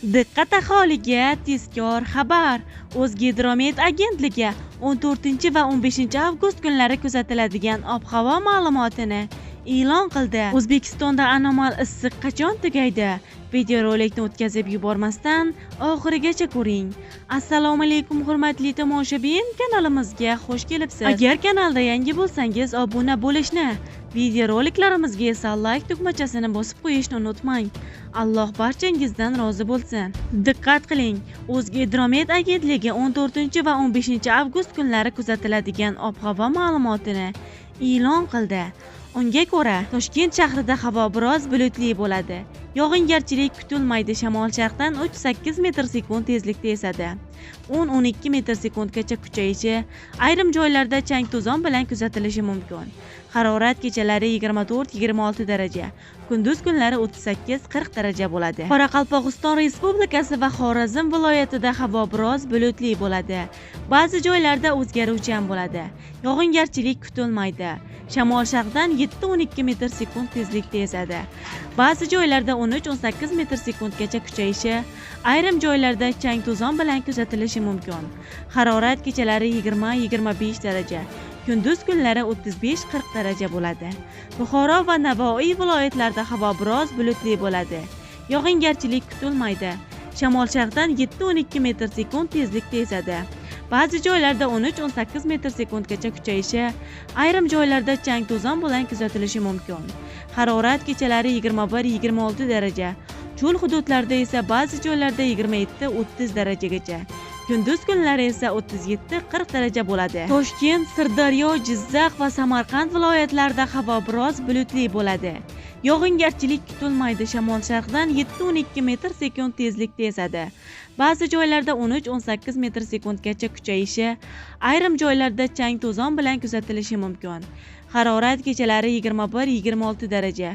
Diqqat aholiga tezkor xabar. O'zgidromet agentligi 14 va 15 avgust kunlari kuzatiladigan ob-havo ma'lumotini e'lon qildi. O'zbekistonda anomal issiq qachon tugaydi? Videorolikni o'tkazib yubormasdan oxirigacha ko'ring. Assalomu alaykum hurmatli tomoshabin, kanalimizga xush kelibsiz. Agar kanalda yangi bo'lsangiz obuna bo'lishni, videoroliklarimizga esa like tugmachasini bosib qo'yishni unutmang. Alloh barchangizdan rozi bo'lsin. Diqqat qiling, O'zgidromet agentligi 14 va 15 avgust kunlari kuzatiladigan ob-havo ma'lumotini e'lon qildi. Unga ko'ra, Toshkent shahrida havo biroz bulutli bo'ladi. Yog'ingarchilik kutilmaydi. Shamol sharqdan 3-8 metr/sekund tezlikda esadi. 10-12 metr/sekundgacha kuchayishi, ayrim joylarda chang-to'zon bilan kuzatilishi mumkin. Harorat kechalari 24-26 daraja, kunduz kunlari 38-40 daraja bo'ladi. Qoraqalpog'iston Respublikasi va Xorazm viloyatida havo biroz bulutli bo'ladi. Ba'zi joylarda o'zgaruvchan bo'ladi. Yog'ingarchilik kutilmaydi. Shamol sharqdan 7-12 metr/sekund tezlikda esadi. Ba'zi joylarda 13-18 metr/sekundgacha kuchayishi, ayrim joylarda chang-to'zon bilan kuzatilishi mumkin. Harorat kechalari 20-25 daraja, kunduz kunlari 35-40 daraja bo'ladi. Buxoro va Navoiy viloyatlarida havo biroz bulutli bo'ladi. Yog'ingarchilik kutilmaydi. Shamol sharqdan 7-12 metr/sekund tezlikda esadi. Ba'zi joylarda 13-18 metr/sekundgacha kuchayishi, ayrim joylarda chang-to'zon bilan kuzatilishi mumkin. Harorat kechalari 21-26 daraja, cho'l hududlarda esa ba'zi joylarda 27-30 darajagacha. Kunduz kunlari esa 37-40 daraja bo'ladi. Toshkent, Sirdaryo, Jizzax va Samarqand viloyatlarida havo biroz bulutli bo'ladi. Yog'ingarchilik kutilmaydi. Shamol sharqdan 7-12 metr/sekund tezlikda esadi. Ba'zi joylarda 13-18 metr/sekundgacha kuchayishi, ayrim joylarda chang-to'zon bilan kuzatilishi mumkin. Harorat kechalari 21-26 daraja,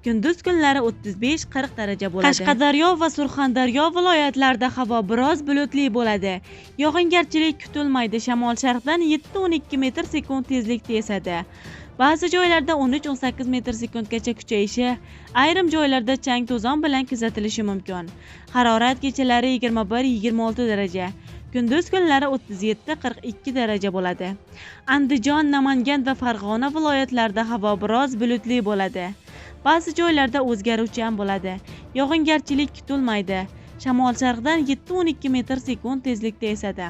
kunduz kunlari 35-40 daraja bo'ladi. Qashqadaryo va Surxondaryo viloyatlarida havo biroz bulutli bo'ladi. Yog'ingarchilik kutilmaydi. Shamol sharqdan 7-12 metr/sekund tezlikda esadi. Ba'zi joylarda 13-18 metr/sekundgacha kuchayishi, ayrim joylarda chang-to'zon bilan kuzatilishi mumkin. Harorat kechalari 21-26 daraja, kunduz kunlari 37-42 daraja bo'ladi. Andijon, Namangan va Farg'ona viloyatlarida havo biroz bulutli bo'ladi. Ba'zi joylarda o'zgaruvchan bo'ladi. Yog'ingarchilik kutilmaydi. Shamol sharqdan 7-12 metr/sekund tezlikda esadi.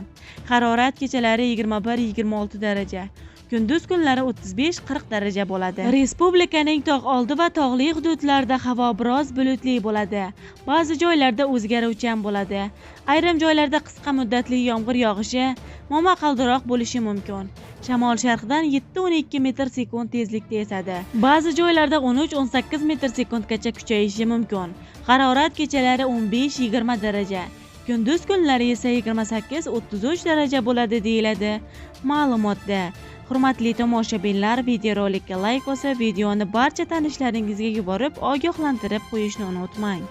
Harorat kechalari 21-26 daraja, kunduz kunlari 35-40 daraja bo'ladi. Respublikaning tog' oldi va tog'li hududlarida havo biroz bulutli bo'ladi. Ba'zi joylarda o'zgaruvchan bo'ladi. Ayrim joylarda qisqa muddatli yomg'ir yog'ishi, momaqaldiroq bo'lishi mumkin. Shamol sharqdan 7-12 metr/sekund tezlikda esadi. Ba'zi joylarda 13-18 metr/sekundgacha kuchayishi mumkin. Harorat kechalari 15-20 daraja, kunduz kunlari esa 28-33 daraja bo'ladi deyiladi ma'lumotda. Hurmatli tomoshabinlar, videorolikka like bosib, videoni barcha tanishlaringizga yuborib ogohlantirib qo'yishni unutmang.